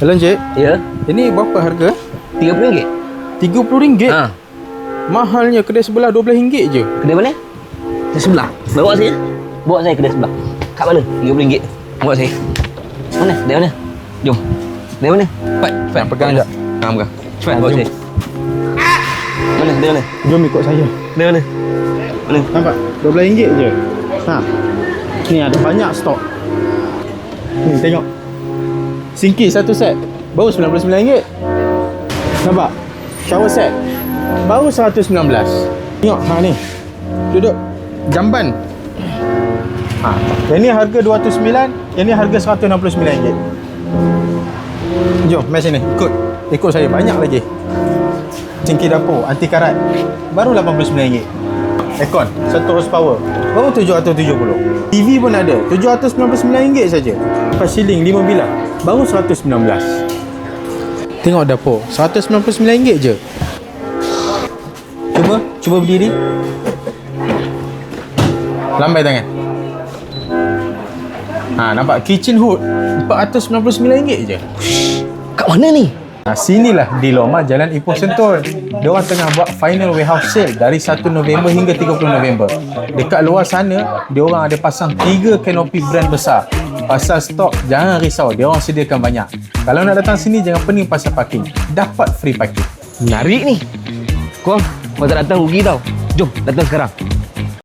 Hello Encik, Ya, ini berapa harga? RM30. RM30? Ha, Mahalnya, kedai sebelah RM12 je. kedai mana? Di sebelah. Bawa saya. Bawa saya kedai sebelah. Kat mana? RM30. Bawa saya. Mana? Kedai mana? Jom. Kedai mana? Cepat. Pegang sekejap. Ha, pegang. Cepat bawa jom. saya. Mana? Kedai mana? Jom ikut saya. Kedai mana? Mana? Nampak? RM12 je. Ha. Ni ada banyak stok. Ni tengok. Singki satu set. Baru RM99. Nampak? Shower set. Baru RM119. Tengok, ha ni. Duduk. Jamban. Ha. Yang ni harga RM209. Yang ni harga RM169. Jom, mari sini. Ikut saya. Banyak lagi. Cingki dapur, anti karat. Baru RM89. Aircon, 1 horsepower. Baru RM770. TV pun ada. RM799 saja. Kipas siling 5 bilah. Baru RM119. Tengok dapur, RM199 je. Cuba berdiri. Lambai tangan. Ha, nampak kitchen hood RM499 je. Kat mana ni? Ha, sinilah di Loma Jalan Ipoh Sentul. Diorang tengah buat final warehouse sale dari 1 November hingga 30 November. Dekat luar sana, diorang ada pasang 3 kanopi brand besar. Pasal stok, jangan risau. Diorang sediakan banyak. Kalau nak datang sini, jangan pening pasal parking. Dapat free parking. Menarik ni. Korang tak datang rugi tau. Jom, datang sekarang.